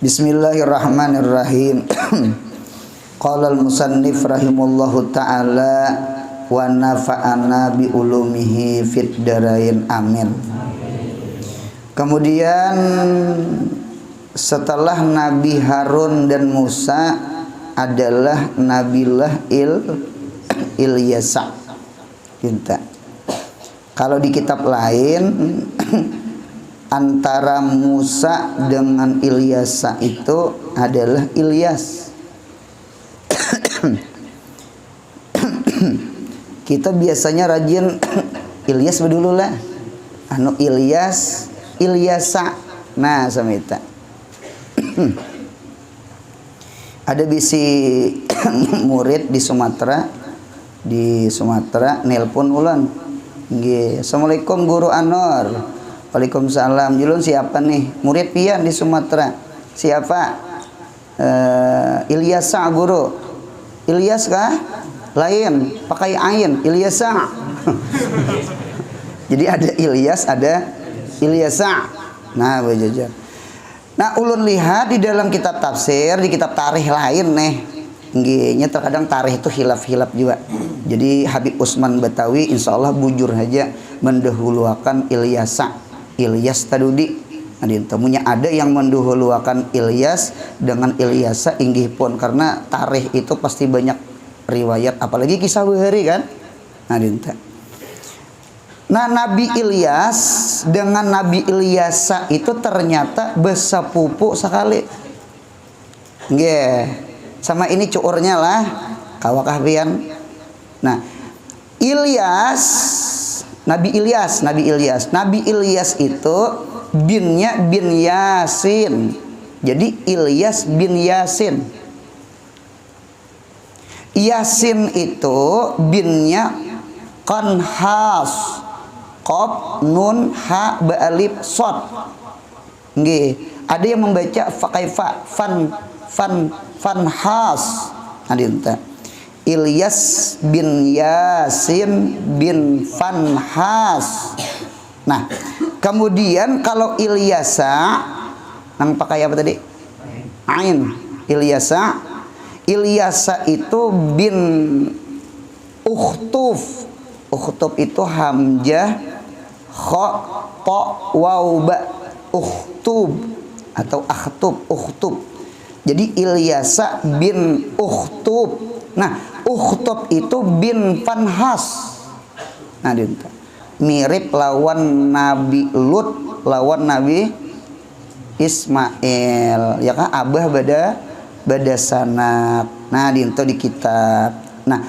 Bismillahirrahmanirrahim. Qala al-musannif rahimallahu ta'ala wa nafa'ana bi ulumihi fid darain amin. Kemudian setelah Nabi Harun dan Musa adalah Nabilah Ilyasa. Kalau di kitab lain antara Musa dengan Ilyasa itu adalah Ilyas. Kita biasanya rajin Ilyas dulu lah. Anu Ilyas, Ilyasa. Nah, samita. Ada bisi murid di Sumatera nelpon ulan. Nggih, Assalamualaikum Guru Anor. Waalaikumsalam. Julun siapa nih? Murid pian di Sumatera. Siapa? Ilyasa Guru. Ilyas kah? Lain, pakai ain. Ilyasa. Jadi ada Ilyas, ada Ilyasa. Nah, bajajar. Nah, ulun lihat di dalam kitab tafsir, di kitab tarikh lain nih. Nggihnya terkadang tarikh itu hilaf-hilaf juga. Jadi Habib Usman Batawi insyaallah bujur aja mendahulukan Ilyasa. Ilyas Tadudi. Adin temunya ada yang mendahulukan Ilyas dengan Ilyasa inggih pun karena tarikh itu pasti banyak riwayat apalagi kisah bahari kan. Adin. Nah, Nabi Ilyas dengan Nabi Ilyasa itu ternyata besapupu sekali. Nggih. Sama ini cuurnya lah kawakah pian. Nah, Nabi Ilyas itu binnya bin Yasin. Jadi Ilyas bin Yasin. Yasin itu binnya Qanhas. Qaf nun ha ba alif shad. Nggih, ada yang membaca fakaifa fanhas. Adinta. Ilyas bin Yasin bin Fanhas. Nah, kemudian kalau Ilyasa nang pakai apa tadi? Ain. Ilyasa itu bin Ukhtuf. Ukhtuf itu hamzah kha ta waw ba. Ukhtub atau ukhtub. Jadi Ilyasa bin Ukhtub. Nah, Ukhtub itu bin Fanhas. Nah, mirip lawan Nabi Lut, lawan Nabi Ismail. Ya kan abah bada sanak. Nah, dinto di kitab. Nah,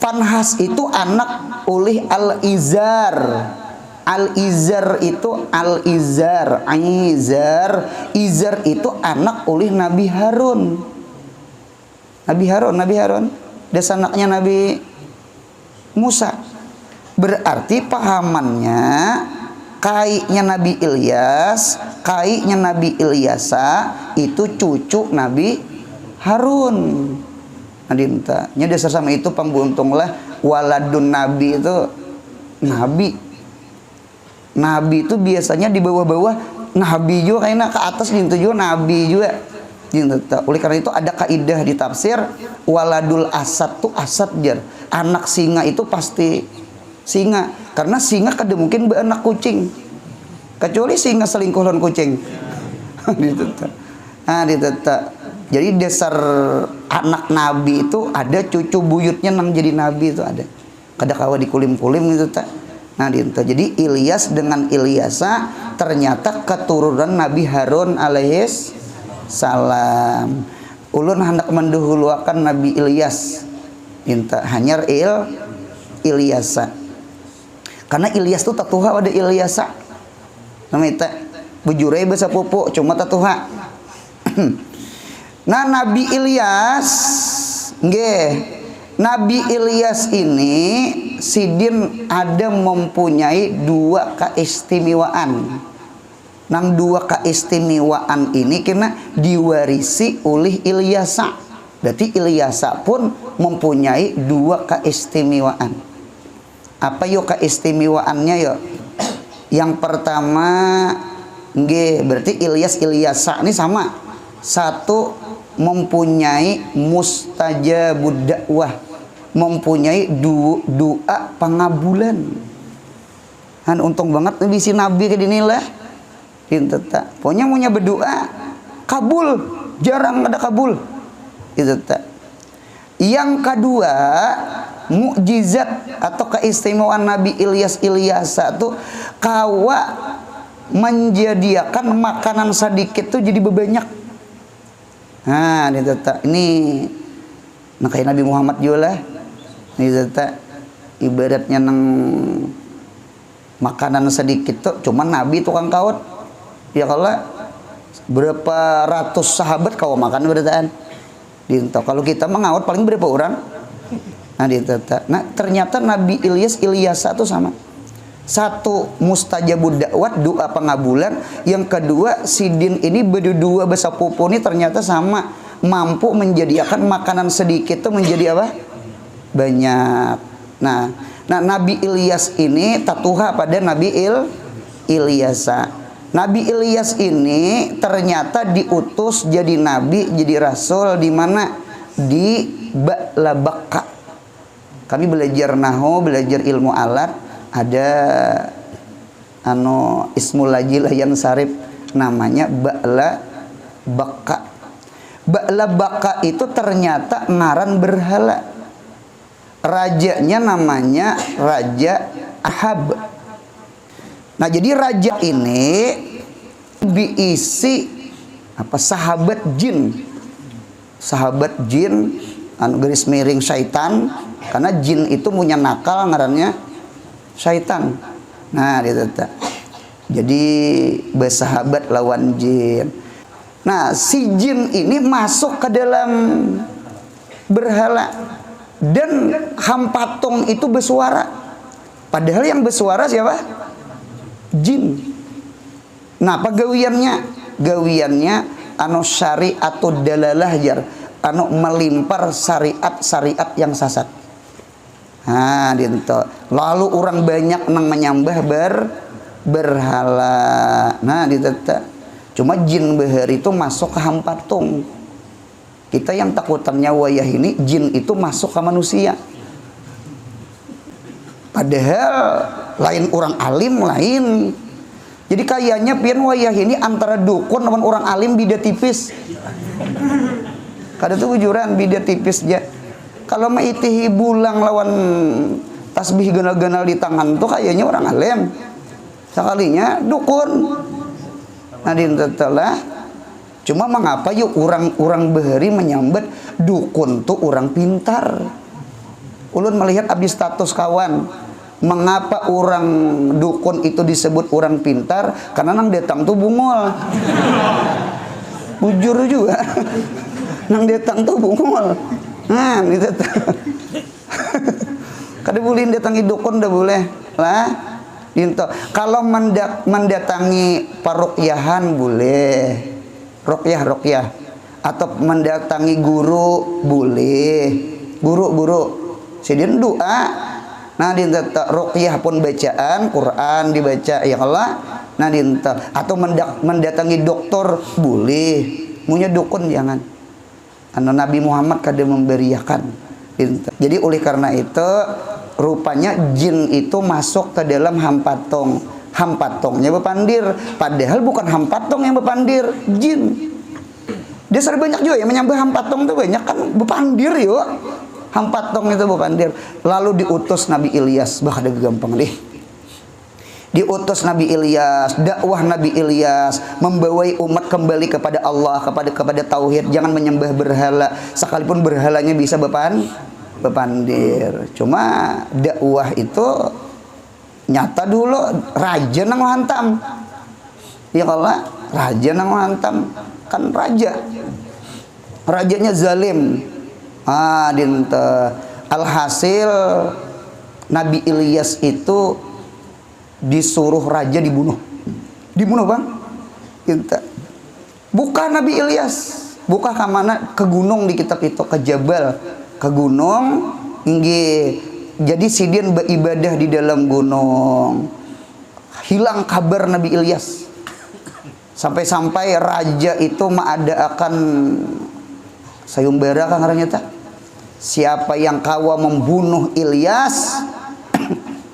Fanhas itu anak ulih Al-Izar. Al-Izar itu Izar itu anak ulih Nabi Harun. Nabi Harun dia anaknya Nabi Musa. Berarti pahamannya kaiknya Nabi Ilyas, kaiknya Nabi Ilyasa itu cucu Nabi Harun. Nadintanya dasar sama itu pembuntunglah waladun Nabi itu Nabi itu biasanya di bawah-bawah Nabi juga kayaknya ke atas gitu juga Nabi juga. Oleh karena itu ada kaidah di tafsir waladul asad tuh asad jar. Anak singa itu pasti singa karena singa kada mungkin beranak kucing. Kecuali singa selingkuh lawan kucing. Jadi dasar anak nabi itu ada cucu buyutnya nang jadi nabi itu ada. Kada kawa dikulim-kulim gitu tak. Nah, jadi Ilyas dengan Ilyasa ternyata keturunan Nabi Harun alaihis salam. Ulun hendak mendahulukan Nabi Ilyas. Hanyar Ilyasa. Karena Ilyas itu tatuha pada Ilyasa. Namanya bujure bahasa pupu cuma tatuha. Nah, Nabi Ilyas nggih. Nabi Ilyas ini sidin ada mempunyai dua keistimewaan. Nang dua keistimewaan ini kena diwarisi oleh Ilyasa. Berarti Ilyasa pun mempunyai dua keistimewaan. Apa yuk keistimewaannya yuk? Yang pertama nggih berarti Ilyasa ini sama. Satu, mempunyai mustajabud dakwah, mempunyai doa pengabulan. Han untung banget bisi nabi ke dinilah. Itu tak. Pokoknya punya berdoa kabul, jarang ada kabul. Itu tak. Yang kedua, mukjizat atau keistimewaan Nabi Ilyas tuh kawa menjadikan makanan sedikit tuh jadi berbanyak. Nah, ini kayak Nabi Muhammad juga lah. Ini ibaratnya nang makanan sedikit tuh cuman Nabi tukang kaut. Ya kalau berapa ratus sahabat kau makan berataan. Kalau kita mengaut paling berapa orang? Nah, ternyata Nabi Ilyas tuh sama. Satu, mustajabud dakwat, doa pengabulan. Yang kedua, sidin ini berdua besapupu ini ternyata sama, mampu menjadikan makanan sedikit itu menjadi apa? Banyak. Nah Nabi Ilyas ini tatuha pada Nabi Ilyasa. Nabi Ilyas ini ternyata diutus jadi nabi, jadi rasul di mana? Di Ba'labaka. Kami belajar nahu, belajar ilmu alat. Ada ismul lajil yang sarif namanya Ba'labaka. Ba'labaka itu ternyata ngaran berhala. Rajanya namanya Raja Ahab. Nah, jadi raja ini diisi sahabat jin. Sahabat jin garis miring syaitan, karena jin itu punya nakal ngarannya syaitan. Nah, jadi bersahabat lawan jin. Nah, si jin ini masuk ke dalam berhala dan hampatung itu bersuara. Padahal yang bersuara siapa? Jin. Nah, apa gawiannya? Gawiannya syariatud dalalah jar, melimpar syariat yang sasat. Nah, lalu orang banyak nang menyembah berhala. Nah, cuma jin behar itu masuk ke hampatung. Kita yang takutannya wayah ini jin itu masuk ke manusia. Padahal lain orang alim lain. Jadi kayaknya pian wayah ini antara dukun dengan orang alim beda tipis. Kada tuh bujuran beda tipis aja. Kalau maitihi bulang lawan tasbih ganal-ganal di tangan tuh kayaknya orang alim. Sekalinya dukun. Nah, dintelah. Cuma mengapa yuk orang behari menyambat dukun tuh orang pintar. Ulun melihat abis status kawan, mengapa orang dukun itu disebut orang pintar? Karena nang datang tuh bungol. Bujur juga. Nang datang tuh bungol. Nah, gitu. Kada boleh datangi dukun, dah boleh lah. Dinto. Kalau mendatangi parukyahan boleh. Ruqyah. Atau mendatangi guru boleh. Guru. Sedin doa. Nah, dinta ruqyah pun bacaan Quran dibaca ya Allah. Nah, dinta atau mendatangi dokter boleh. Munya dukun jangan. Nabi Muhammad kada memberiakan. Jadi oleh karena itu rupanya jin itu masuk ke dalam hampatong. Hampatongnya bepandir. Padahal bukan hampatong yang bepandir, jin. Dasar banyak juga yang menyembah hampatong itu banyak kan bepandir yuk. Hampatong itu bepandir. Lalu diutus Nabi Ilyas, ada gampang deh. Diutus Nabi Ilyas, dakwah Nabi Ilyas, membawai umat kembali kepada Allah, kepada tauhid, jangan menyembah berhala, sekalipun berhalanya bisa bepandir. Cuma dakwah itu nyata dulu raja nang hantam. Ya Allah, raja nang hantam kan raja. Rajanya zalim. Alhasil Nabi Ilyas itu disuruh raja dibunuh. Dibunuh bang. Buka Nabi Ilyas, buka ke mana? Ke gunung di kitab itu, ke Jabal, ke gunung. Jadi sidin beribadah di dalam gunung. Hilang kabar Nabi Ilyas. Sampai-sampai raja itu akan sayumbara kan ngarannya tak? Siapa yang kawa membunuh Ilyas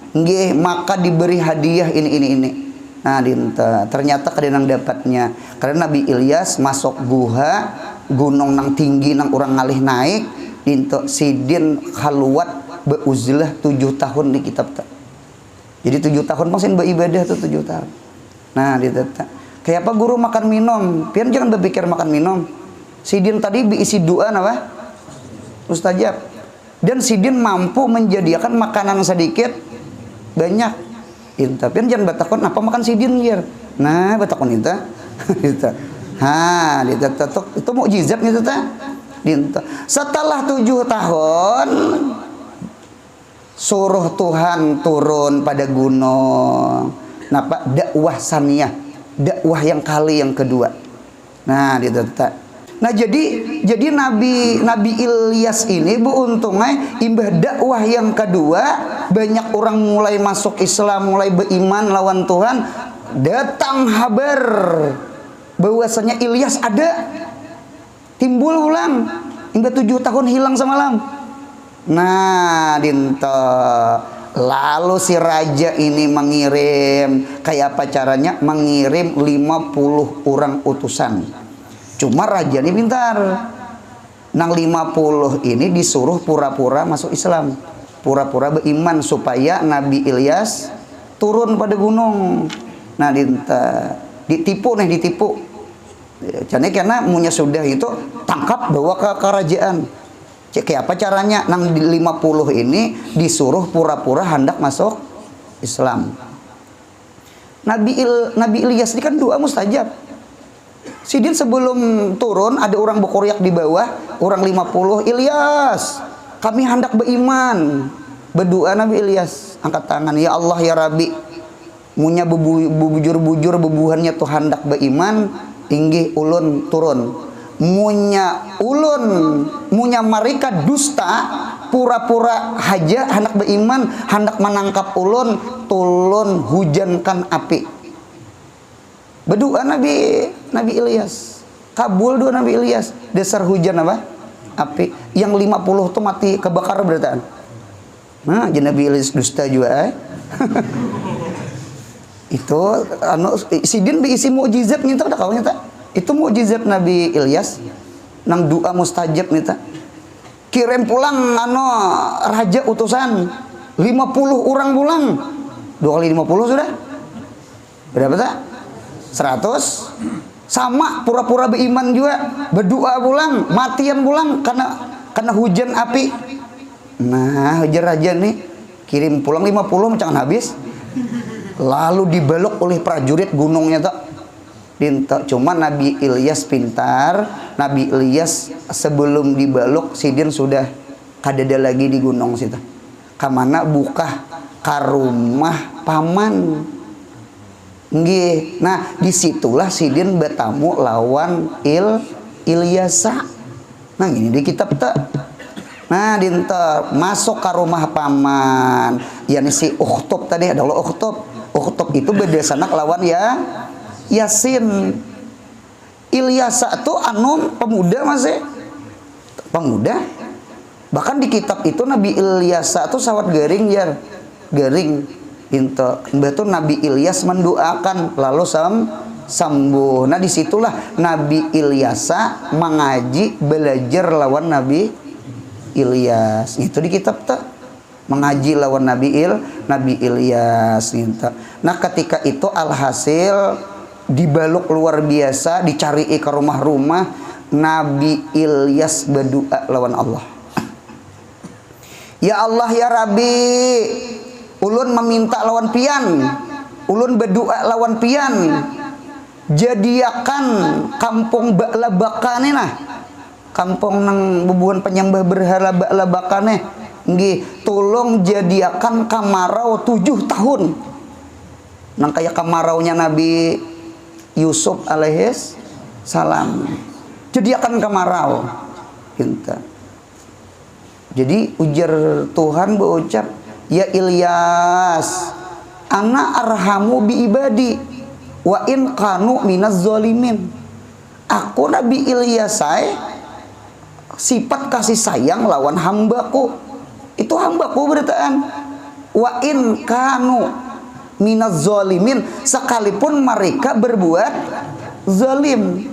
nggih maka diberi hadiah ini. Nah ternyata kadenang dapatnya karena Nabi Ilyas masuk guha gunung nang tinggi nang orang ngalih naik dinto sidin khaluwat beuzlah 7 tahun di kitab tak. Jadi 7 tahun maksudnya beribadah tuh 7 tahun. Nah ditata kayak apa guru makan minum pian jangan berpikir makan minum. Sidin tadi diisi doa apa mustajab dan sidin mampu menyediakan makanan sedikit banyak. Tapi jangan batakon apa makan sidin ya. Nah batakon itu itu mukjizat gitu ta. Setelah 7 tahun suruh Tuhan turun pada gunung. Napa dakwah saniyah, dakwah yang kali yang kedua. Nah nah jadi Nabi Ilyas ini beruntungnya imbah dakwah yang kedua banyak orang mulai masuk Islam, mulai beriman lawan Tuhan. Datang kabar bahwasanya Ilyas ada, timbul ulang hingga 7 tahun hilang semalam. Nah lalu si raja ini mengirim kayak apa caranya, mengirim 50 orang utusan. Cuma raja ini pintar. Nang 50 ini disuruh pura-pura masuk Islam, pura-pura beriman supaya Nabi Ilyas turun pada gunung. Nah ditipu. Jadi karena punya sudah itu tangkap bawa ke kerajaan. Kayak apa caranya? Nang 50 ini disuruh pura-pura hendak masuk Islam. Nabi Ilyas ini kan doa mustajab. Sidin sebelum turun ada orang berkoryak di bawah, orang 50, Ilyas, kami hendak beriman. Berdoa Nabi Ilyas, angkat tangan, ya Allah ya Rabbi, munya bubujur-bujur bebuhannya tuh hendak beriman, inggih ulun turun. Munya mereka dusta, pura-pura haja hendak beriman, hendak menangkap ulun, tulun hujankan api. Berdoa Nabi Ilyas, kabul doa Nabi Ilyas, dasar hujan apa? Api. Yang 50 tuh mati kebakar berarti. Nah, Nabi Ilyas dusta juga. Itu sidin diisi mukjizat nih tak kaunya tak. Itu mukjizat Nabi Ilyas nang doa mustajab nih tak. Kirim pulang raja utusan 50 orang pulang. 2 kali 50 sudah. Berapa tak? 100 sama pura-pura beriman juga, berdoa pulang, matian pulang karena hujan api. Nah, hujan raja nih kirim pulang 50 macam habis. Lalu dibalok oleh prajurit gunungnya tak. Cuma Nabi Ilyas pintar. Nabi Ilyas sebelum dibalok sidin sudah kadada lagi di gunung situ. Kamana buka karumah paman. Nggih. Nah, disitulah sidin bertamu lawan Ilyasa. Nah, ini di kitab tak. Nah, dinter masuk ke rumah paman. Yani si Ukhtub tadi adalah Ukhtub. Ukhtub itu beda sanak lawan ya Yasin. Ilyasa tuh pemuda masih pemuda. Bahkan di kitab itu Nabi Ilyasa tuh sawat garing ya. Garing. Itu Nabi Ilyas mendoakan lalu sembuh. Nah disitulah Nabi Ilyasa mengaji belajar lawan Nabi Ilyas. Itu di kitab tak mengaji lawan Nabi Ilyas. Nah ketika itu alhasil dibaluk luar biasa, dicari ke rumah-rumah, Nabi Ilyas berdoa lawan Allah. Ya Allah ya Rabbi, ulun meminta lawan pian, ulun berdoa lawan pian, jadiakan kampung bakla bakane nah, kampung nang bebuhan penyembah berhala bakla bakane, nggih, tolong jadiakan kamarau 7 tahun, nang kayak kamaraunya Nabi Yusuf alaihis salam, jadiakan kamarau, kita. Jadi ujar Tuhan berucap, ya Ilyas, ana arhamu bi ibadi. wa in kanu minaz zalimin. Aku Nabi Ilyas sifat kasih sayang lawan hambaku. Itu hambaku beritaan. Wa in kanu minaz zalimin, sekalipun mereka berbuat zalim.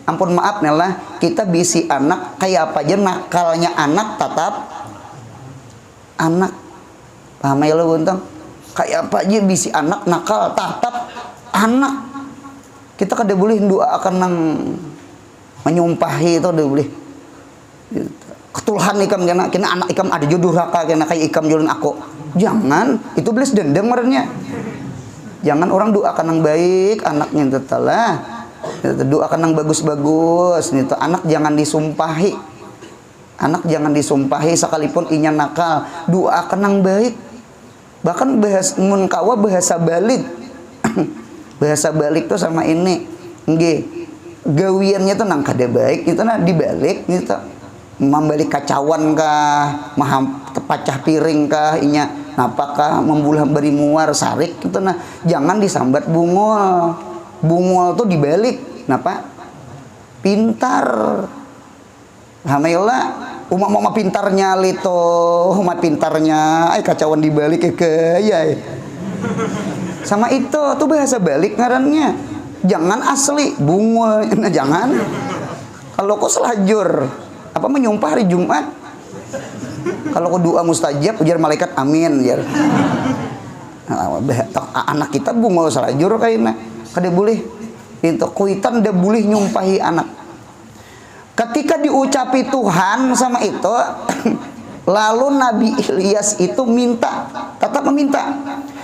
Ampun maaf nih lah, kita bisi anak kayak apa aja, nakalnya anak tetap anak. Paham ya lo Buntang? Kayak apa aja bisi anak nakal tetap anak. Kita kada boleh doakan nang menyumpahi itu, kada boleh. Ketulhan ikam kena anak ikam ada jodoh raka kena kayak ikam jualan aku. Jangan, itu belis dendam marahnya. Jangan orang doakan yang baik anaknya tetala. Doakan yang bagus-bagus nih tuh. Anak jangan disumpahi. Anak jangan disumpahi sekalipun inya nakal. Doakan yang baik. Bahkan bahasa balik. Bahasa balik tuh sama ini. Nggih. Gawiannya tuh nang kada baik itu nah dibalik gitu. Membalik kacauan kah, pecah piring kah, inya napakah membulah beri muar sarik gitu nah. Jangan disambat bungul. Bungul tuh dibalik. Napa? Pintar. Alhamdulillah umat pintarnya lito, umat pintarnya kacauan dibalik ya. Sama itu tuh bahasa balik ngarannya. Jangan asli bungul, nah jangan. Kalau kau selajur apa menyumpah hari Jumat, kalau kau doa mustajab ujar malaikat amin ya. Anak kita bungul selajur kayaknya kada boleh. Itu kuitan dia boleh nyumpahi anak. Ketika diucapi Tuhan sama itu, lalu Nabi Ilyas itu minta, tetap meminta.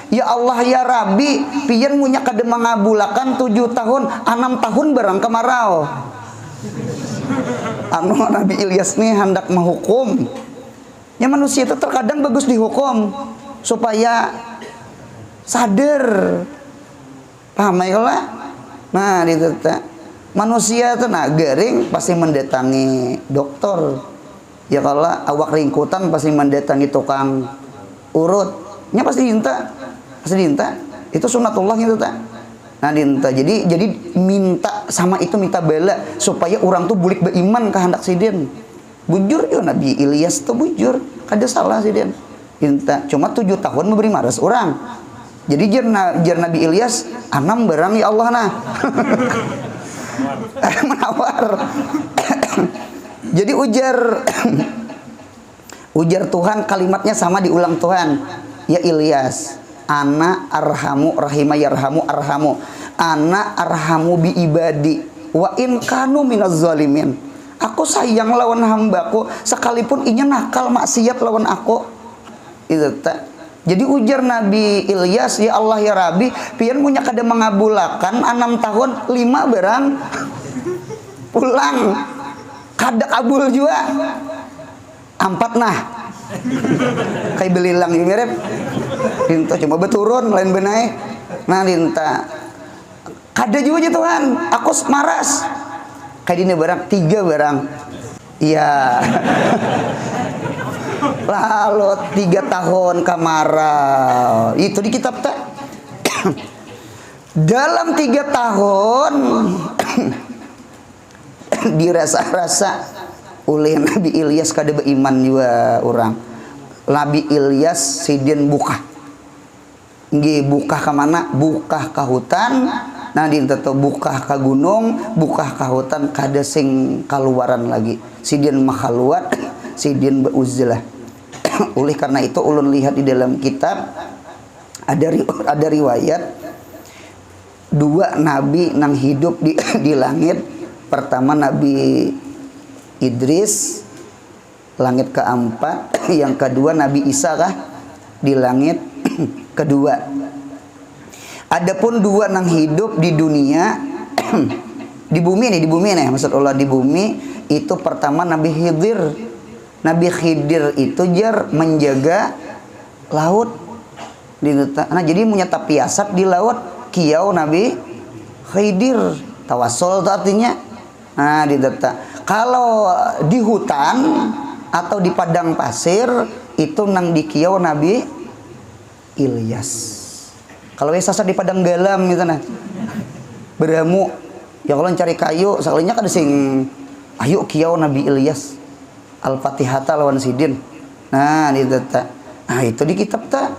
Ya Allah ya Rabbi, pian munya kada mangabulakan 7 tahun, 6 tahun barang kemarau. Nabi Ilyas nih hendak menghukum. Ya manusia itu terkadang bagus dihukum supaya sadar. Paham ya lah? Nah, itu manusia itu nah garing pasti mendatangi dokter. Ya kalau awak ringkutan pasti mendatangi tukang urut. Nya pasti dinta. Pasti dinta. Itu sunatullah itu tak. Nah dinta. Jadi minta sama itu minta bala supaya orang tuh bulik beriman kehendak sidin. Bujur yo Nabi Ilyas tuh bujur, kada salah sidin. Dinta. Cuma 7 tahun memberi maras orang. Jadi jar Nabi Ilyas anam barang ya Allah nah. Menawar. Jadi ujar Tuhan kalimatnya sama diulang Tuhan. Ya Ilyas, ana arhamu rahima yarhamu arhamu. Ana arhamu bi ibadi wa in kanu minaz zalimin. Aku sayang lawan hambaku sekalipun inya nakal maksiat lawan aku. Itu tak. Jadi ujar Nabi Ilyas, ya Allah ya Rabbi, pian punya kada mengabulakan 6 tahun 5 barang pulang kada kabul juga 4 nah kayak belilang ini mirip dinta coba beturun lain benai nah dinta kada juga aja Tuhan aku maras kayak ini barang 3 barang iya. Lalu 3 tahun kemarau itu di kitab tak. Dalam 3 tahun dirasa-rasa oleh Nabi Ilyas kada beriman juga orang. Nabi Ilyas sidin buka. Nggih buka ke mana? Buka ke hutan. Nah dinteto buka ke gunung, buka ke hutan kada sing kaluaran lagi. Sidin makhaluat, sidin beuzlah. Oleh karena itu ulun lihat di dalam kitab ada riwayat 2 nabi nang hidup di langit. Pertama Nabi Idris langit keempat, yang kedua Nabi Isa kah di langit kedua. Adapun 2 nang hidup di dunia di bumi nih maksud Allah di bumi itu pertama Nabi Khidir. Nabi Khidir itu jar menjaga laut. Nah, jadi punya tapiasat di laut. Kiau Nabi Khidir. Tawasul itu artinya. Nah, kalau di hutan atau di padang pasir itu nang di kiau Nabi Ilyas. Kalau sasar di padang galam gitu nah. beramu ya kalau cari kayu sekalinya kada sing ayo kiau Nabi Ilyas Al-Fatihata lawan Sidin. Nah itu di kitab tak.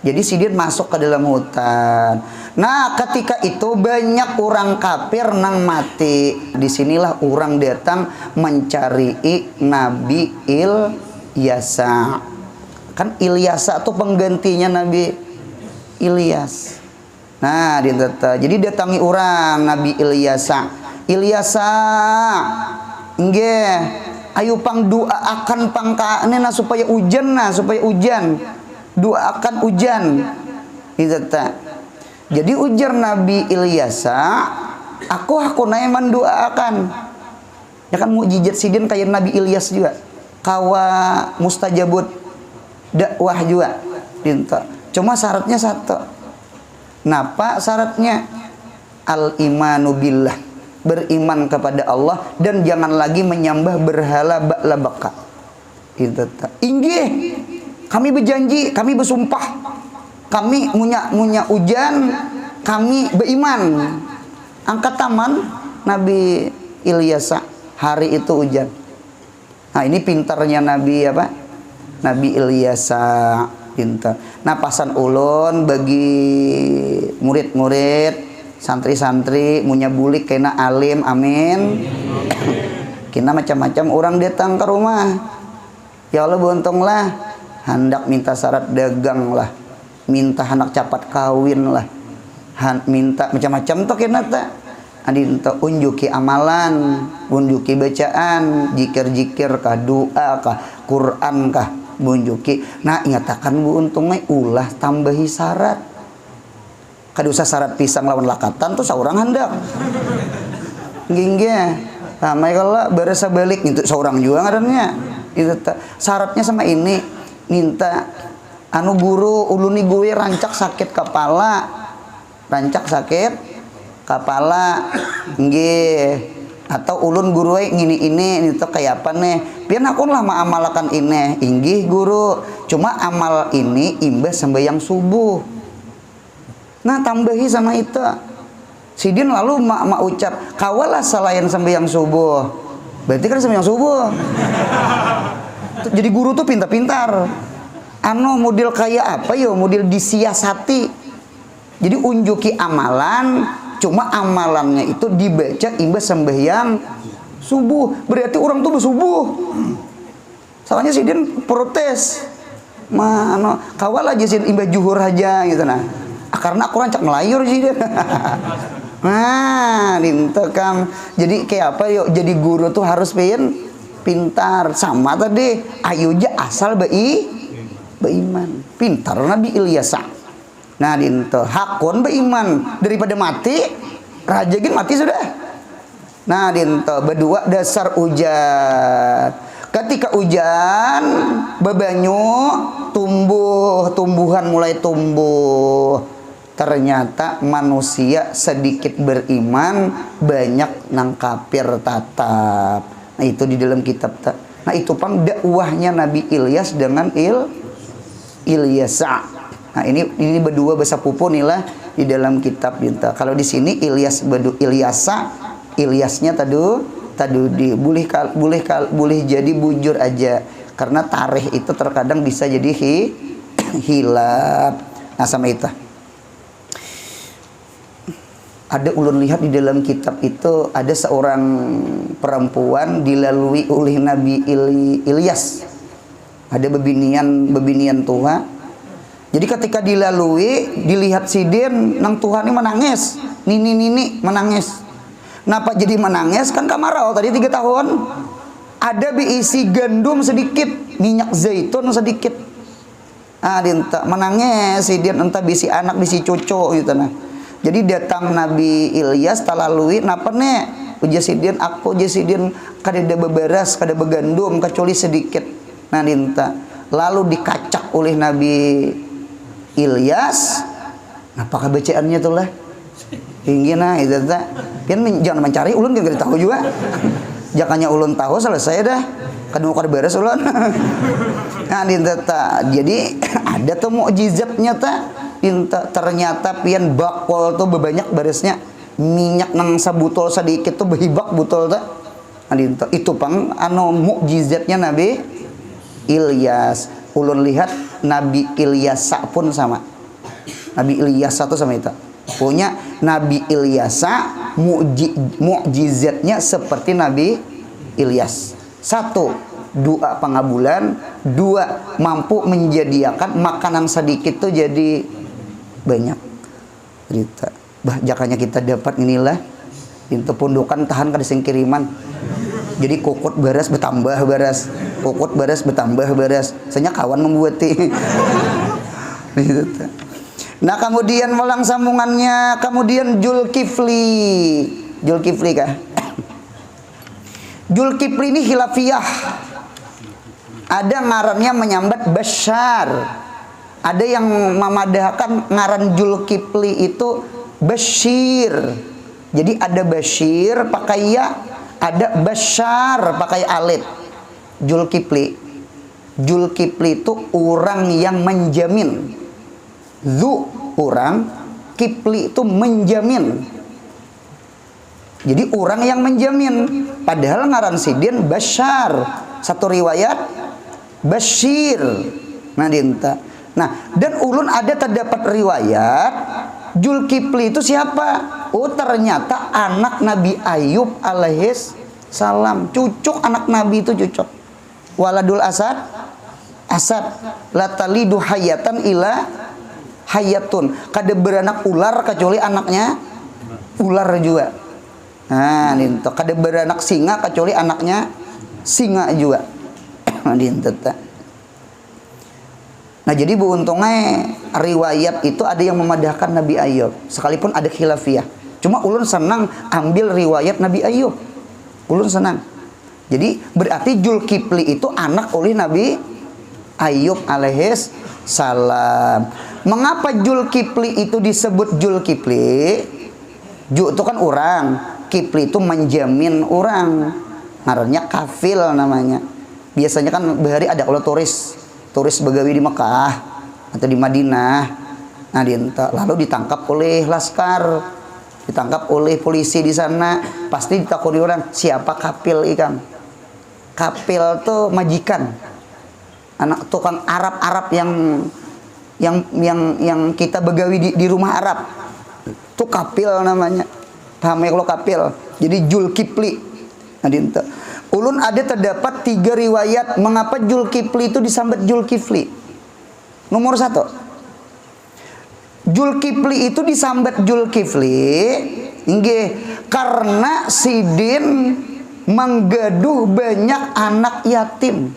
Jadi Sidin masuk ke dalam hutan. Nah ketika itu banyak orang kafir nang mati. Disinilah orang datang mencari Nabi Ilyasa. Kan Ilyasa tuh penggantinya Nabi Ilyas. Nah jadi datangi orang Nabi Ilyasa. Ilyasa nggih ayo pang doa akan pangkaanena supaya hujan doakan hujan itu tak. Jadi ujar Nabi Ilyasa, aku naeman doakan ya kan mukjizat Sidin kayak Nabi Ilyas juga kawa mustajabut dakwah juga dinta. Cuma syaratnya satu. Napa syaratnya? Al-imanu billah, beriman kepada Allah dan jangan lagi menyembah berhala ba'la baka. Itu tak. Inggih kami berjanji, kami bersumpah, kami munya hujan, kami beriman. Angkat taman Nabi Ilyasa hari itu hujan. Nah ini pintarnya Nabi apa? Nabi Ilyasa pintar. Nah pasan ulun bagi murid-murid, santri-santri, munya bulik kena alim, amin. Kena macam-macam orang datang ke rumah. Ya Allah beruntunglah. Hendak minta syarat dagang lah, minta anak cepat kawin lah, minta macam-macam tuh kena tak. Adin tuh unjuki amalan, unjuki bacaan, jikir-jikir kah, doa kah, Quran kah, unjuki. Nah ingatakan bu untungnya ulah tambahi syarat. Kada usah syarat pisang lawan lakatan tuh seorang hendak. Gingge, ramai kalau berasa balik itu seorang juga ngarannya. Itu syaratnya sama ini. Minta anu guru uluni gue rancak sakit kepala nggih atau ulun guru ini itu kayak apa nih pian aku lah maamalakan ini inggih guru cuma amal ini imbas sembahyang subuh. Nah tambahi sama itu Sidin lalu mak ucap kawalah selain sembahyang subuh berarti kan sembahyang subuh. Jadi guru tuh pintar-pintar. Ano model kayak apa yo? Model disiasati. Jadi unjuki amalan, cuma amalannya itu dibaca imbas sembahyang subuh. Berarti orang tuh bersubuh. Soalnya Sidin protes. Mano kawal aja sih imbas juhur aja gitu nah. Karena aku rancak melayur sih dia. Nah, dintekam. Jadi kayak apa yuk? Jadi guru tuh harus pintar sama tadi ayuja asal beiman pintar Nabi Ilyasa. Nah dinto hakun beiman daripada mati rajagin mati sudah. Nah dinto berdua dasar hujan ketika hujan bebanyu tumbuhan mulai tumbuh ternyata manusia sedikit beriman banyak nang kafir tatap. Nah itu di dalam kitab tak. Nah itu pang dakwahnya Nabi Ilyas dengan Ilyasa. Nah ini berdua bahasa pupu inilah di dalam kitab dinta. Kalau di sini Ilyasa, Ilyasnya tadi boleh jadi bujur aja karena tarikh itu terkadang bisa jadi hilaf. Nah sama itu. Ada ulun lihat di dalam kitab itu ada seorang perempuan dilalui oleh Nabi Ilyas. Ada bebinian tua. Jadi ketika dilalui dilihat Sidin nang Tuhan ini menangis. Nini menangis. Kenapa jadi menangis? Kan kamarau tadi 3 tahun. Ada diisi gandum sedikit, minyak zaitun sedikit. Ah dinta menangis Sidin entah bisi anak bisi cucu gitu nah. Jadi datang Nabi Ilyas talalui napa nih uja Sidin aku uja Sidin kada beberas kada begandum kecuali sedikit. Nah dinta lalu dikacak oleh Nabi Ilyas. Apakah bacaannya tuh lah? Tinggi nah itu tak. Pian jangan mencari ulun kan kada tahu juga. Jakanya ulun tahu selesai dah. Kadang kada beres ulun. Nah dinta jadi ada tuh mukjizatnya tak. Ternyata pian bakol tuh bebanyak barisnya minyak nang sabutol sedikit tuh behibak butol tak itu pang anu mukjizatnya Nabi Ilyas. Ulun lihat Nabi Ilyas pun sama. Nabi Ilyas tuh sama itu. Punya Nabi Ilyas mukjizatnya seperti Nabi Ilyas. Satu, doa pengabulan. Dua, mampu menjadikan makanan sedikit tuh jadi banyak. Cerita. Jakanya kita dapat inilah. Itu pundukan tahan kada sing kiriman. Jadi kokot beras bertambah beras, kokot beras bertambah beras. Senya kawan membuati. Nah kemudian melang sambungannya, kemudian Zulkifli. Zulkifli kah? Zulkifli ini khilafiyah. Ada ngarannya menyambat Bashar. Ada yang memadahkan ngaran Zulkifli itu Bashir. Jadi ada Bashir pakai ya, ada Bashar pakai alif. Zulkifli. Zulkifli itu orang yang menjamin. Zu orang, Kifli itu menjamin. Jadi orang yang menjamin. Padahal ngaran sidin Bashar. Satu riwayat Bashir. Nah dinta. Nah, dan ulun ada terdapat riwayat Zulkifli itu siapa? Oh ternyata anak Nabi Ayub alaihis salam. Cucuk anak Nabi itu cucuk. Waladul Asad. Asad. Latalidu hayatan ila hayatun. Kada beranak ular kecuali anaknya ular juga. Nah dinto. Kada beranak singa kecuali anaknya singa juga. Dinto. Nah jadi beruntungnya riwayat itu ada yang memadahkan Nabi Ayub. Sekalipun ada khilafiyah. Cuma ulun senang ambil riwayat Nabi Ayub. Ulun senang. Jadi berarti Zulkifli itu anak oleh Nabi Ayub alaihis salam. Mengapa Zulkifli itu disebut Zulkifli? Ju itu kan orang. Kifli itu menjamin orang. Ngarannya kafil namanya. Biasanya kan bahari ada kalau turis begawi di Mekah atau di Madinah, nah lalu ditangkap oleh laskar, ditangkap oleh polisi di sana, pasti ditakuni orang siapa kafil ikan. Kafil tuh majikan, anak tukang Arab yang kita begawi di rumah Arab, tuh kafil namanya. Paham ya kalau kafil? Jadi Zulkifli, nah ulun ada terdapat 3 riwayat mengapa Zulkifli itu disambat Zulkifli. Nomor 1, Zulkifli itu disambat Zulkifli nggih karena sidin menggaduh banyak anak yatim.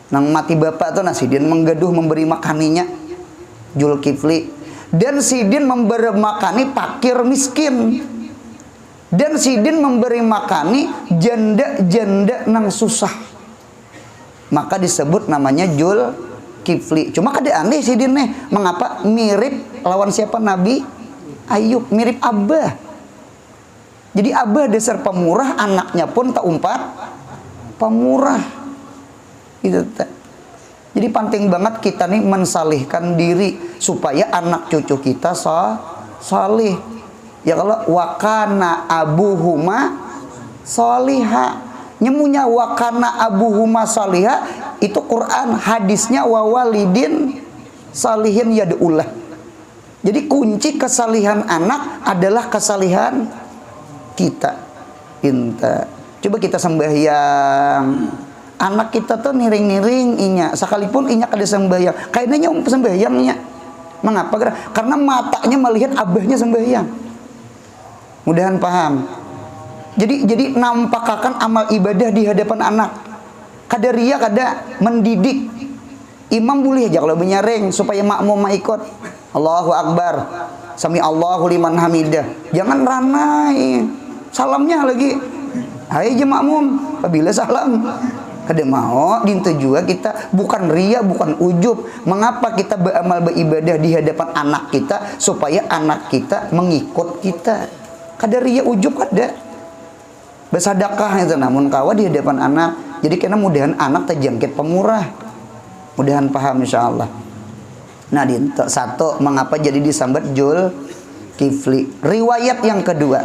Nang mati bapak tuh sidin menggaduh memberi makaninya Zulkifli. Dan sidin memberi makani fakir miskin. Dan sidin memberi makani janda-janda nang susah. Maka disebut namanya Zulkifli. Cuma kada aneh sidin nih. Mengapa mirip lawan siapa? Nabi Ayub. Mirip Abah. Jadi Abah dasar pemurah, anaknya pun tak umpat pemurah. Gitu. Jadi penting banget kita nih mensalihkan diri supaya anak cucu kita salih. Ya kalau wakana abuhuma soliha, nyemunya wakana abuhuma soliha itu Quran, hadisnya wawalidin salihin yad'ullah. Jadi kunci kesalihan anak adalah kesalihan kita. Coba kita sembahyang, anak kita tuh niring-niring inya, sekalipun inya kada sembahyang, kayaknya sembahyangnya. Mengapa? Karena matanya melihat abahnya sembahyang. Mudahan paham. Jadi nampakakan amal ibadah di hadapan anak. Kada ria, kada mendidik. Imam boleh aja kalau menyaring supaya makmum ikut. Allahu Akbar. Sami Allahu liman hamidah. Jangan ranai. Salamnya lagi. Hai aja makmum. Apabila salam. Kada mau. Dintu juga kita bukan ria, bukan ujub. Mengapa kita beramal beribadah di hadapan anak kita supaya anak kita mengikut kita. Kada ria ujub kada. Bersedekah itu namun kawa di hadapan anak. Jadi kena mudahan anak terjangkit pemurah. Mudahan paham insyaallah. Nah, 1 mengapa jadi disambat Kifli. Riwayat yang kedua,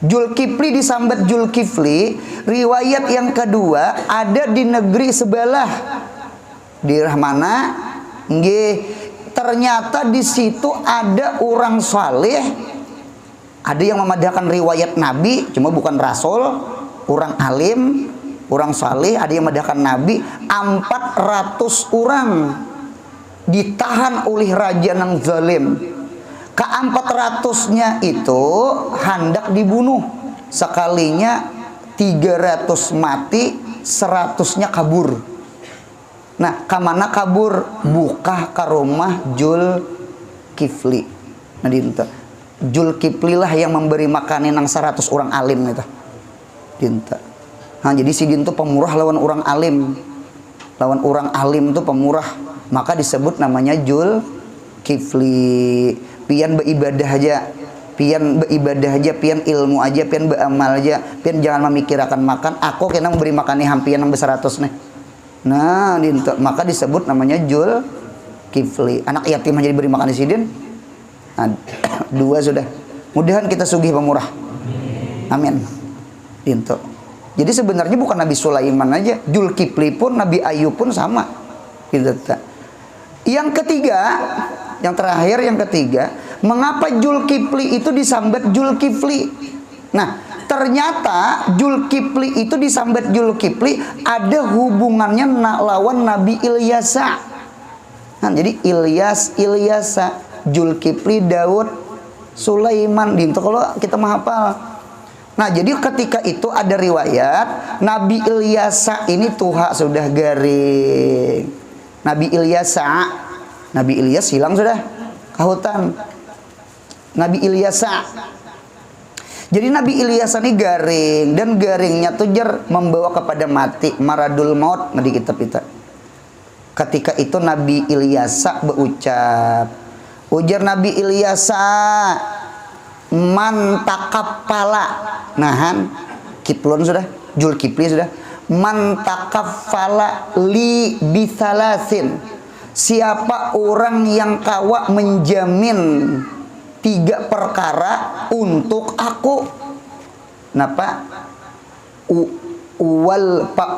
Zulkifli disambat Zulkifli. Riwayat yang kedua ada di negeri sebelah. Di mana? Nggih, ternyata di situ ada orang saleh. Ada yang memadahkan riwayat Nabi, cuma bukan rasul, orang alim, orang saleh, ada yang memadahkan Nabi. 400 orang ditahan oleh raja nang zalim. Ke-400-nya itu hendak dibunuh. Sekalinya 300 mati, 100-nya kabur. Nah, kamana kabur? Buka ke rumah Zulkifli. Nah, dinta Zulkifli lah yang memberi makanan nang 100 orang alim itu. Dinta. Nah, jadi si dintu pemurah lawan orang alim. Lawan orang alim itu pemurah. Maka disebut namanya Zulkifli. Pian beribadah aja, pian beribadah aja, pian ilmu aja, pian beramal aja, pian jangan memikirkan makan. Aku kena memberi makan nih hampian yang besar 100 nih. Nah, maka disebut namanya Zulkifli. Anak yatim aja diberi makan di sidin. Nah, 2 sudah. Mudahan kita sugih pemurah. Amin. Dinto. Jadi sebenarnya bukan Nabi Sulaiman aja, Zulkifli pun, Nabi Ayub pun sama. Gitu. Yang ketiga, yang terakhir, yang ketiga, mengapa Zulkifli itu disambat Zulkifli? Nah, ternyata Zulkifli itu disambat Zulkifli ada hubungannya lawan Nabi Ilyasa. Nah, jadi Ilyasa, Zulkifli, Daud, Sulaiman. Dinto kalau kita menghafal. Nah, jadi ketika itu ada riwayat Nabi Ilyasa ini tuha sudah garing. Nabi Ilyas hilang sudah ke hutan. Nabi Ilyasa. Jadi Nabi Ilyas ini garing, dan garingnya tuh membawa kepada mati, maradul maut di kitab itu. Ketika itu Nabi Ilyasa berucap, ujar Nabi Ilyasa, man takaffala. Nahan Kiplon sudah, Zulkifli sudah. Man takaffala li bisalasin. Siapa orang yang kawa menjamin 3 perkara untuk aku. Napa?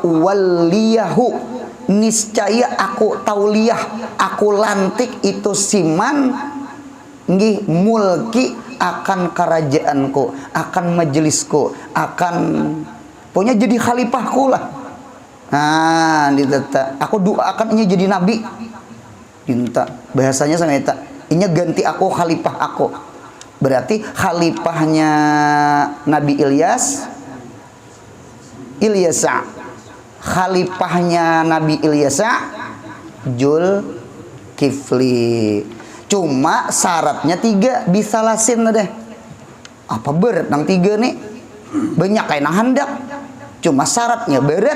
Uwalliyahu. Niscaya aku tauliyah, aku lantik itu siman nggih mulki akan kerajaanku, akan majelisku, akan pokoknya jadi khalifahku lah. Nah, ditata aku doakan ini jadi nabi. Dinta bahasanya sama eta, ini ganti aku khalifah aku. Berarti khalifahnya Nabi Ilyasa. Khalifahnya Nabi Ilyasa Zulkifli. Cuma syaratnya 3 bisa lasin deh. Apa berat nang 3 nih? Banyak kayak nang hendak. Cuma syaratnya berat.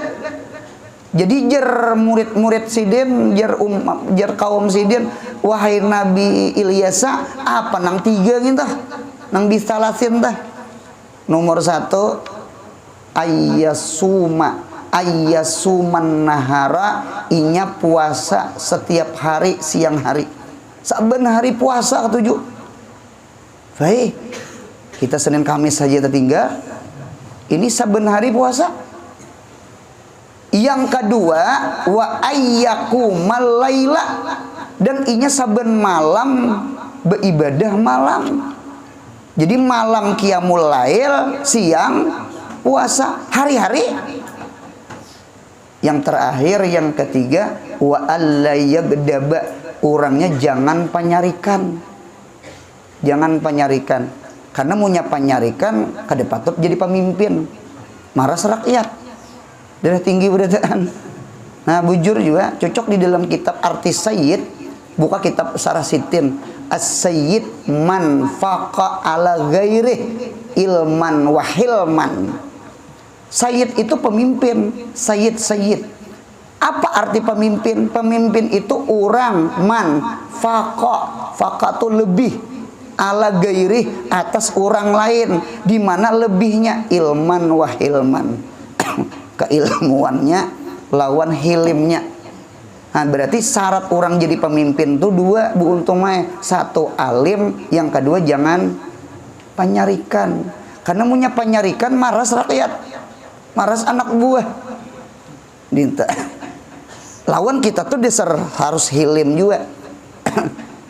Jadi jar murid-murid sidin, jar kaum sidin, wahai Nabi Ilyasa, apa nang 3 gitu? Nang bisa lasin dah. Nomor 1, ayyasuman nahara, inya puasa setiap hari siang hari. Saben hari puasa ketujuh. Baik. Kita Senin Kamis saja tertinggal. Ini saben hari puasa. Yang kedua, wa ayyakumal laila, dan inya saben malam beribadah malam. Jadi malam qiyamul lail, siang puasa, hari-hari. Yang terakhir, yang ketiga, wa allayabdaba, orangnya jangan panyarikan. Jangan panyarikan. Karena punya panyarikan kada patut jadi pemimpin. Maras rakyat. Darah tinggi beradaan. Nah, bujur juga cocok di dalam kitab Artis Sayyid. Buka kitab Sarasitin. As-Sayyid man faqa ala ghairih ilman wa hilman. Sayyid itu pemimpin. Sayyid. Apa arti pemimpin? Pemimpin itu orang man faqa itu lebih ala gairi atas orang lain, di mana lebihnya ilman wa hilman. Keilmuannya lawan hilimnya. Nah, berarti syarat orang jadi pemimpin itu 2, Bu Untung. 1 alim, yang kedua jangan Panyarikan. Karena punya panyarikan maras rakyat, maras anak buah. Dinta. Lawan kita tuh dasar harus hilim juga.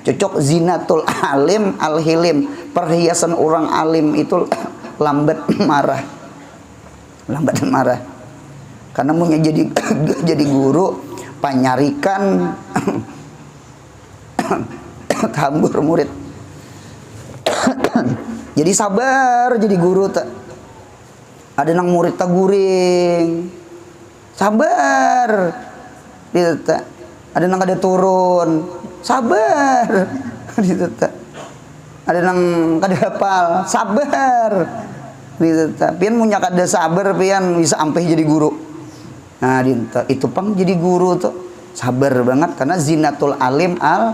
Cocok zinatul alim al hilim. Perhiasan orang alim itu lambat marah. Lambat marah. Karena mau jadi guru, panyarikan hambur murid. Jadi sabar jadi guru tak. Ada nang murid tak guring. Sabar. Gitu tak. Ada nang kada turun. Sabar. Gitu tak. Ada nang kada hafal. Sabar. Gitu tak. Pian munya kada sabar pian bisa ampe jadi guru. Nah, itu pang jadi guru tuh sabar banget karena zinatul alim al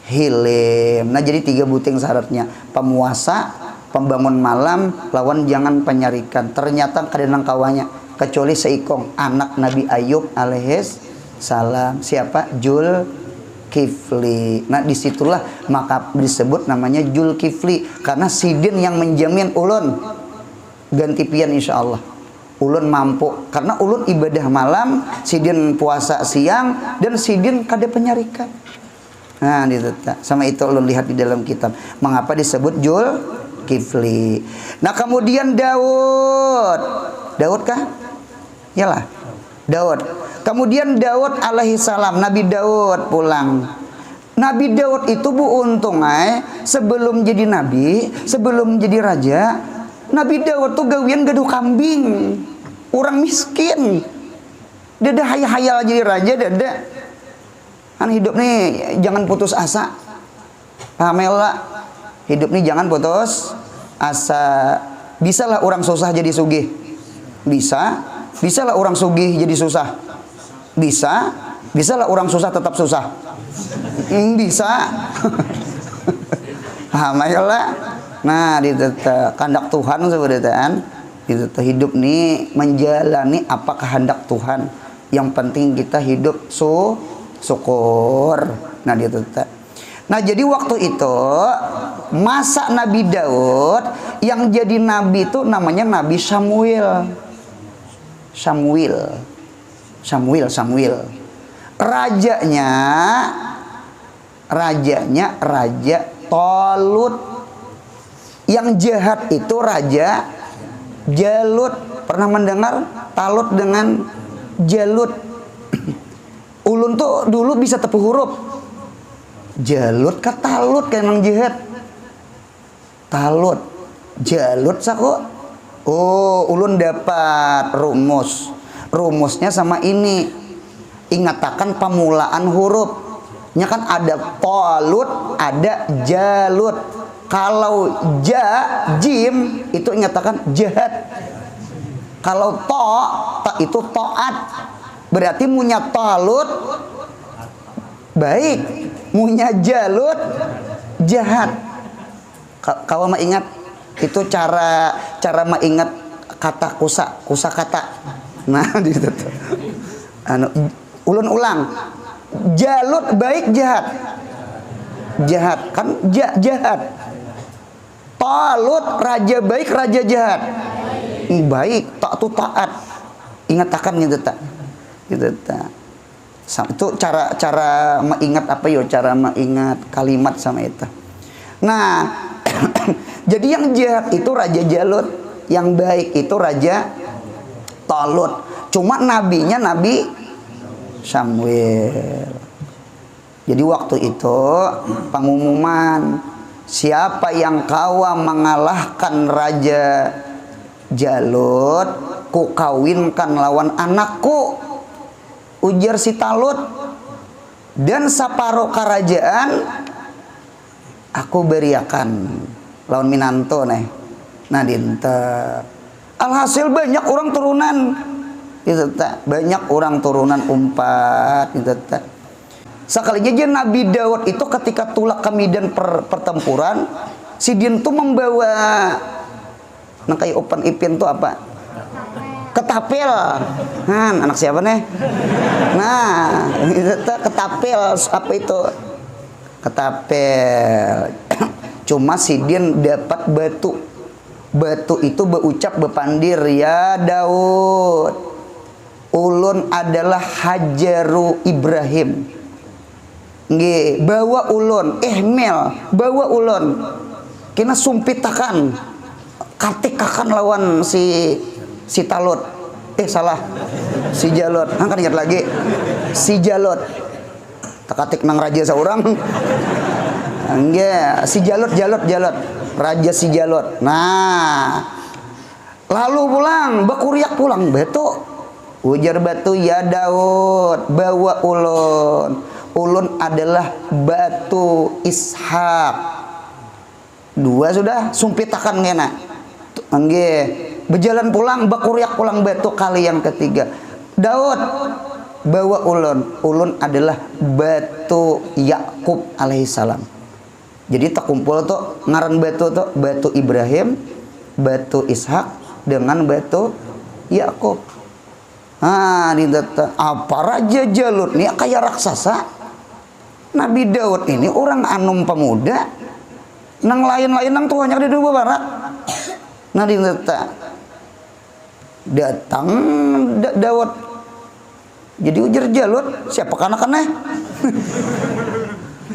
hilim. Nah, jadi 3 buting syaratnya. Pemuasa, pembangun malam, lawan jangan penyarikan. Ternyata kada nang kawanya kecuali seikong anak Nabi Ayub alaihis salam. Siapa? Julkifli. Nah, disitulah maka disebut namanya Julkifli karena sidin yang menjamin ulun ganti pian insyaallah. Ulun mampu karena ulun ibadah malam, sidin puasa siang, dan sidin kada penyarikan. Nah, sama itu ulun lihat di dalam kitab. Mengapa disebut Julkifli? Nah, kemudian Daud. Daud kah? Yalah. Daud. Kemudian Daud alaihi salam, Nabi Daud pulang. Nabi Daud itu bu untung sebelum jadi nabi, sebelum jadi raja, Nabi Daud tuh gawian gaduh kambing. Orang miskin. Dada hayal-hayal jadi raja, dada. Kan hidup nih jangan putus asa. Pamela, hidup nih jangan putus asa. Bisalah orang susah jadi sugih. Bisa. Bisalah orang sugih jadi susah. Bisa. Bisalah orang susah tetap susah. Bisa. Pamela. Nah, kehendak Tuhan sebetulnya hidup nih menjalani apa kehendak Tuhan. Yang penting kita hidup syukur. Nah, nah, jadi waktu itu masa Nabi Daud yang jadi nabi itu namanya Nabi Samuel. Rajanya Raja Tolut. Yang jahat itu Raja Jalut. Pernah mendengar Talut dengan Jalut? Ulun tuh dulu bisa tepu huruf. Jalut ke Talut kayak emang jahat. Talut, Jalut saku. Oh, ulun dapat rumus. Rumusnya sama ini. Ingatakan pemulaan hurufnya kan ada Talut, ada Jalut. Kalau jim itu nyatakan jahat. Kalau ta itu taat. Berarti munya Talut baik, munya Jalut jahat. Kau mah ingat itu cara mengingat kata kusa kata. Nah, gitu tuh. Ulun ulang. Jalut baik jahat. Jahat kan jahat. Talut raja baik raja jahat. Baik tak tu taat. Ingatakan gitu tak. Gitu tak. Itu cara mengingat apa yo? Cara mengingat kalimat sama itu. Nah, jadi yang jahat itu Raja Jalut, yang baik itu Raja Talut. Cuma nabinya Nabi Samuel. Jadi waktu itu pengumuman, siapa yang kawa mengalahkan Raja Jalut, ku kawinkan lawan anakku, ujar si Talut, dan saparo kerajaan aku beriakan lawan Minanto nih. Nah, alhasil banyak orang turunan gitu tak, banyak orang turunan umpat gitu tak. Sekalinya aja Nabi Daud itu ketika tulak ke medan pertempuran, si Din tuh membawa nah kayak open ipin tuh apa? Ketapel. Nah, anak siapa nih? Nah, itu ketapel apa itu? Ketapel. Cuma si Din dapat batu. Batu itu berucap bepandir, ya Daud, ulun adalah Hajaru Ibrahim. Nggih, bawa ulun, ihmil, bawa ulun. Kena sumpitakan, katikakan lawan si Talut. Salah. Si Jalut. Kan ingat lagi. Si Jalut. Takatik nang raja seorang. Nggih, si Jalut. Raja si Jalut. Nah, lalu pulang, bakuriak pulang batu. Ujar batu, ya Daud, bawa ulun. Ulun adalah batu Ishak. Dua sudah, sumpitakan ngena. Nggih, berjalan pulang, bakuriak pulang batu kali yang ketiga. Daud, bawa ulun. Ulun adalah batu Yakub alaihissalam. Jadi tak kumpul tuh ngaran batu tuh, batu Ibrahim, batu Ishak dengan batu Yakub. Ah, apa Raja Jalut ini kayak raksasa. Nabi Daud ini orang anum pemuda. Nang lain-lain nang tuanya di dua barat. Nah datang Daud. Jadi ujar Jalut, siapa kanak-kanak?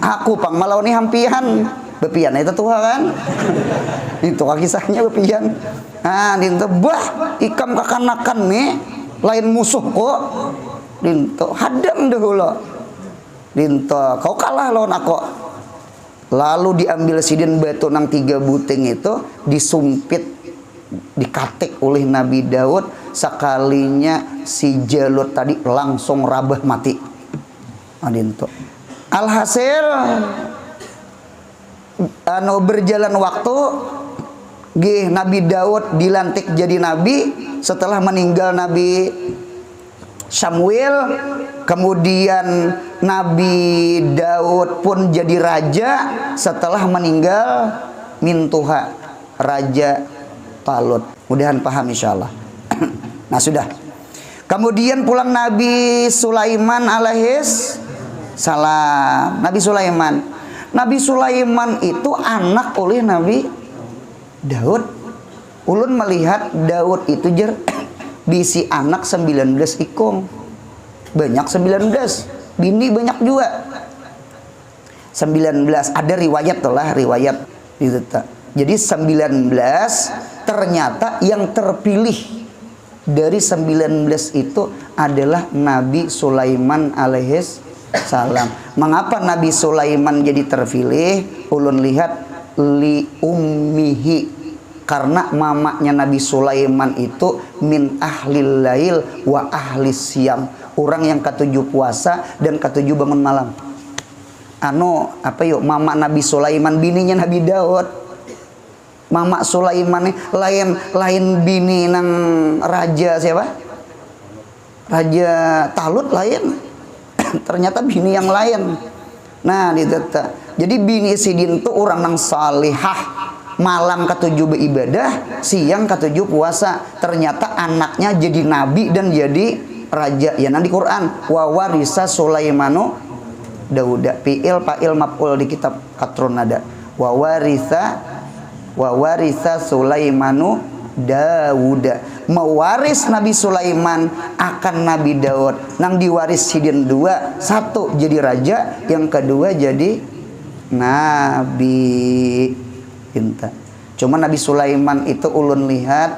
Aku pang malawani hampian. Bepian itu tuh kan. Itu kisahnya bepian. Nah, dinto bah ikam kakanakan nih lain musuh kok. Dinto hadang dahulu. Dinto kau kalah lawan aku. Lalu diambil sidin batu nang 3 buting itu, disumpit, dikatik oleh Nabi Daud. Sekalinya si Jalut tadi langsung rabah mati. Adinto. Alhasil berjalan waktu, Nabi Daud dilantik jadi nabi setelah meninggal Nabi Samuel. Kemudian Nabi Daud pun jadi raja setelah meninggal Mintuha, Raja Talut. Mudahan paham insyaallah. Nah sudah. Kemudian pulang Nabi Sulaiman alaihis salam. Nabi Sulaiman. Nabi Sulaiman itu anak oleh Nabi Daud. Ulun melihat Daud itu bisi anak 19 ikung. Banyak 19. Bini banyak juga. 19. Ada riwayat tuh lah, riwayat itu. Jadi 19 ternyata yang terpilih dari 19 itu adalah Nabi Sulaiman alaihis salam. Mengapa Nabi Sulaiman jadi terpilih? Ulun lihat li ummihi, karena mamanya Nabi Sulaiman itu min ahlil lail wa ahlis siam, orang yang ketujuh puasa dan ketujuh bangun malam. Mama Nabi Sulaiman bininya Nabi Daud. Mama Sulaiman lain bini nang raja siapa? Raja Talut lain. Ternyata bini yang lain. Nah, jadi bini sidin itu orang nang salihah, malam ketujuh beribadah, siang ketujuh puasa. Ternyata anaknya jadi nabi dan jadi raja. Ya nanti Quran wa warisa Sulaimanu Dauda, fi'il fa'il maf'ul di kitab Qatrun ada. Wa warisa Sulaimanu Dauda. Mewaris Nabi Sulaiman akan Nabi Daud. Nang diwaris sidin 2, 1 jadi raja, yang kedua jadi nabi. Cuma Nabi Sulaiman itu ulun lihat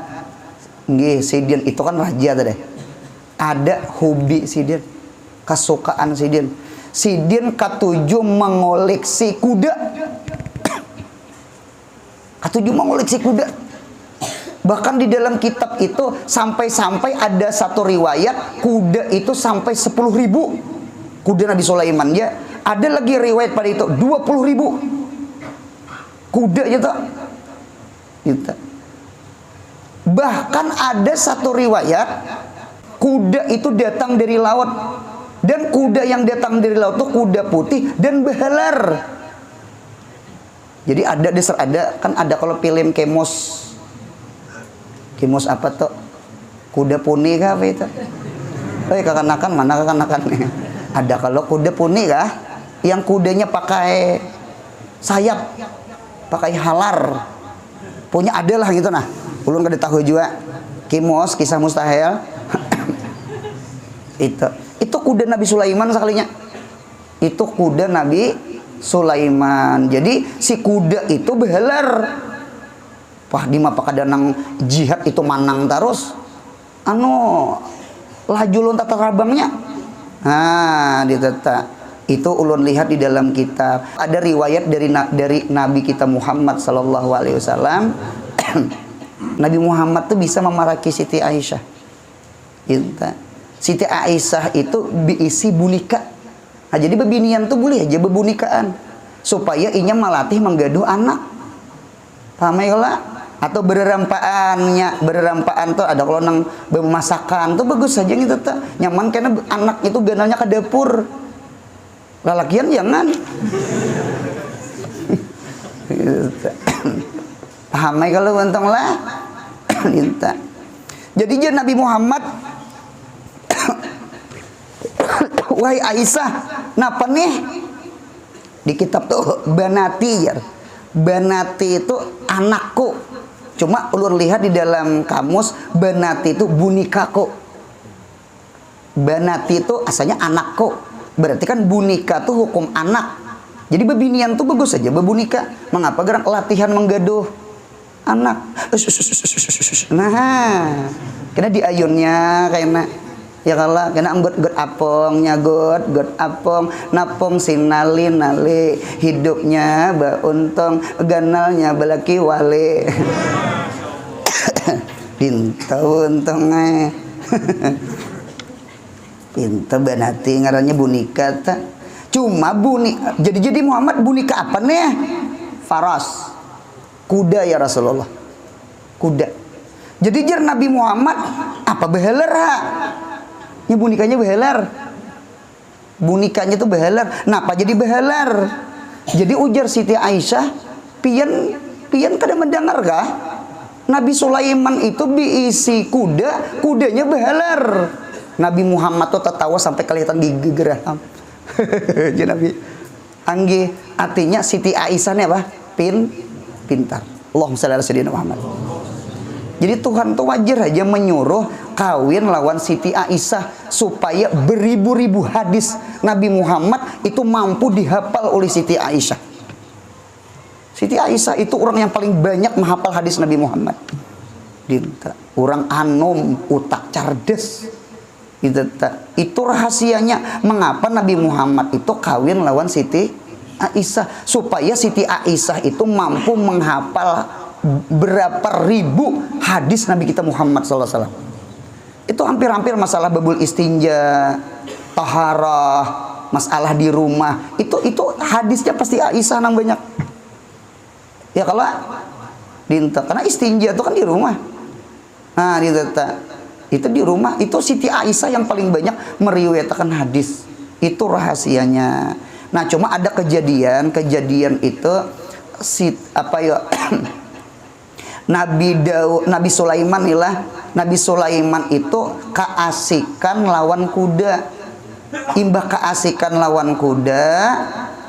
sidin itu kan raja tadi. Ada hobi sidin, kesukaan sidin. Sidin ketujuh mengoleksi kuda. Ketujuh mengoleksi kuda. Bahkan di dalam kitab itu sampai-sampai ada satu riwayat kuda itu sampai 10.000 kuda Nabi Sulaiman ya. Ada lagi riwayat pada itu 20.000 kuda gitu. Bahkan ada satu riwayat kuda itu datang dari laut, dan kuda yang datang dari laut itu kuda putih dan behalar. Jadi ada kan ada kalau film Kemos apa tuh? Kuda puni kah apa itu? Kekanakan mana kekanakannya? Ada kalau kuda puni kah? Yang kudanya pakai sayap, pakai halar. punya adalah gitu nah. Ulun kada tahu juga Kimos kisah mustahil. Itu kuda Nabi Sulaiman sekalinya. Itu kuda Nabi Sulaiman. Jadi si kuda itu beheler. Wah, di mapa kadanang jihad itu manang terus. Laju lontat terbangnya. Nah, diteta. Itu ulun lihat di dalam kitab. Ada riwayat dari Nabi kita Muhammad sallallahu alaihi wasallam. Nabi Muhammad tuh bisa memaraki Siti Aisyah. Siti Aisyah itu diisi bunika. Nah, jadi bebinian tuh boleh aja bebunikaan supaya inya melatih menggaduh anak. Paham ya lah? Atau bererampaannya, bererampaan tuh ada kalau nang bermasakan tuh bagus saja gitu tuh. Nyaman karena anak itu ganalnya ke dapur. Lalakian jangan. Paham ya kalau untung lah. Jadi dia Nabi Muhammad wahai Aisyah, napa nih? Di kitab tuh banati ya. Banati itu anakku. Cuma ulun lihat di dalam kamus banati itu bunikaku. Banati itu asalnya anakku. Berarti kan bunika tuh hukum anak. Jadi bebinian tuh bagus saja bebunika. Mengapa gerak latihan menggaduh anak? Nah, kena di ayunnya kayaknya. Ya kalau kena anggot apong nyagot apong napong sinali nali hidupnya bauntong ganalnya belaki wale pinta untongnya pinta banati ngarannya bunika tak cuma jadi Muhammad bunika apa nih? Faras kuda ya Rasulullah, kuda. Jadi jar Nabi Muhammad apa beheler ha? Nya bunikanya beheler. Bunikanya tuh beheler. Napa jadi beheler? Jadi ujar Siti Aisyah, pian kada mendengar kah? Nabi Sulaiman itu diisi kuda, kudanya beheler. Nabi Muhammad tuh tertawa sampai kelihatan gigi geraham. Jadi Nabi anggi artinya Siti Aisyah nih apa? Pintar. Allahumma shalli ala sayyidina Muhammad. Jadi Tuhan tuh wajar aja menyuruh kawin lawan Siti Aisyah supaya beribu-ribu hadis Nabi Muhammad itu mampu dihafal oleh Siti Aisyah. Siti Aisyah itu orang yang paling banyak menghafal hadis Nabi Muhammad. Orang anom, utak cerdas. Itu rahasianya mengapa Nabi Muhammad itu kawin lawan Siti Aisyah supaya Siti Aisyah itu mampu menghafal berapa ribu hadis Nabi kita Muhammad SAW. Itu hampir-hampir masalah babul istinja, taharah, masalah di rumah. Itu hadisnya pasti Aisyah nang banyak. Ya kalau dinta karena istinja itu kan di rumah. Nah, itu di rumah itu Siti Aisyah yang paling banyak meriwayatkan hadis. Itu rahasianya. Nah, cuma ada kejadian itu Nabi Sulaiman Nabi Sulaiman itu keasikan lawan kuda. Imbah keasikan lawan kuda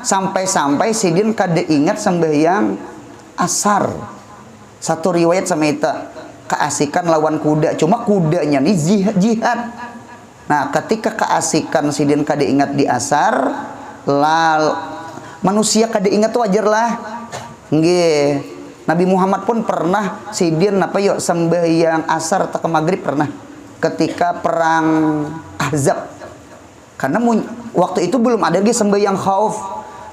sampai sidin kada ingat sembahyang asar. Satu riwayat sama itu keasikan lawan kuda. Cuma kudanya nih jihad. Nah, ketika keasikan sidin kada ingat di asar, manusia kada ingat tuh wajar lah. Nggih. Nabi Muhammad pun pernah sidin sembahyang asar atau maghrib pernah ketika perang Ahzab. Karena waktu itu belum ada lagi sembahyang khauf,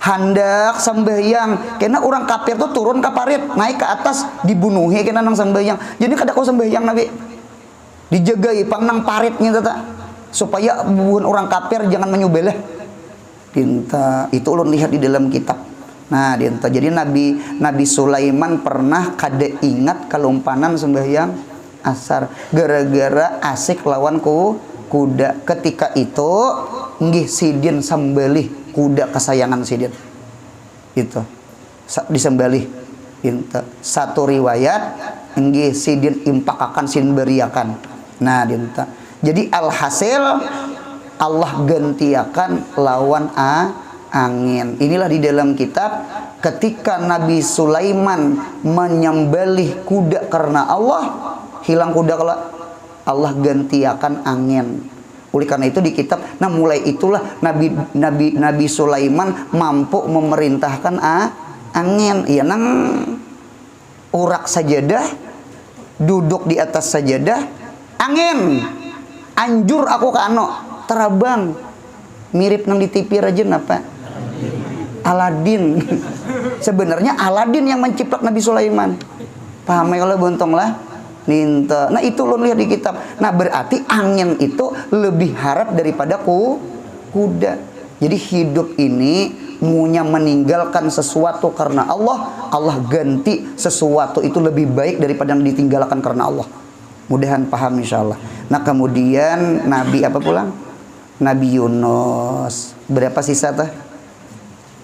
hendak sembahyang. Karena orang kafir tuh turun ke parit, naik ke atas dibunuhi karena nang sembahyang. Jadi kada kau sembahyang Nabi. Dijagai pangnang paritnya tata supaya bukan orang kafir jangan menyubelah. Pinta itu ulun lihat di dalam kitab. Nah, jadi Nabi Sulaiman pernah kada ingat kelumpanan sembahyang asar gara-gara asik lawan kuda. Ketika itu nggih sidin sembelih kuda kesayangan sidin. Itu disembelih. Satu riwayat nggih sidin impakakan sin beriakan. Nah, jadi alhasil Allah gantiakan lawan angin. Inilah di dalam kitab ketika Nabi Sulaiman menyembelih kuda karena Allah, hilang kuda kalau Allah gantiakan angin. Oleh karena itu di kitab, nah mulai itulah Nabi Sulaiman mampu memerintahkan angin. Ya nang urak sajadah, duduk di atas sajadah, angin anjur aku kano terabang mirip nang di TV rajen apa Aladin. Sebenarnya Aladin yang menciplak Nabi Sulaiman. Paham ya kalau bontong lah ninta. Nah itu lo lihat di kitab. Nah berarti angin itu lebih harap daripada kuda. Jadi hidup ini munya meninggalkan sesuatu karena Allah, Allah ganti sesuatu itu lebih baik daripada yang ditinggalkan karena Allah. Mudahan paham insyaallah. Nah kemudian Nabi apa pulang? Nabi Yunus. Berapa sisa tah?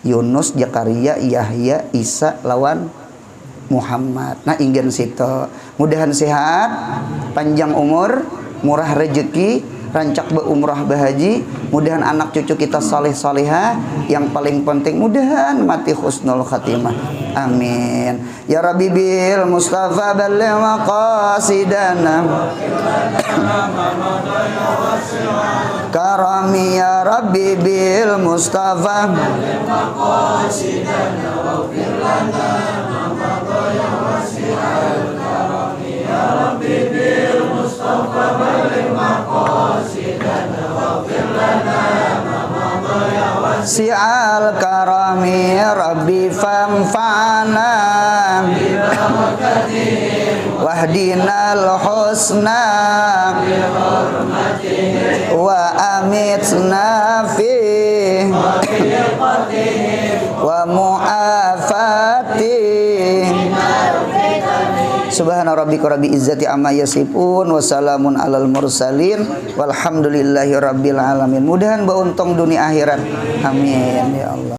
Yunus, Zakaria, Yahya, Isa lawan Muhammad. Nah ingin situ. Mudahan sehat, panjang umur, murah rezeki, rancak berumrah bahaji. Mudahan anak cucu kita saleh salihah. Yang paling penting mudahan mati husnul khatimah. Amin. Ya Rabbi bil Mustafa balligh maqasidana. Karami ya Rabbi bil Mustafa balligh maqasidana waghfir lana ma madha ya wasi'al karami ya Rabbi bil Mustafa balligh maqasidana waghfir lana ma madha ya wasi'al karami ya Rabbi famfa'na bi barakatihim wahdinal husna bi hurmatihim wa amitna fi wa mu'afati. Subhana rabbika rabbil izzati amma yasifun wa salamun alal mursalin walhamdulillahi rabbil alamin. Mudahan bauntong dunia akhirat. Amin ya Allah.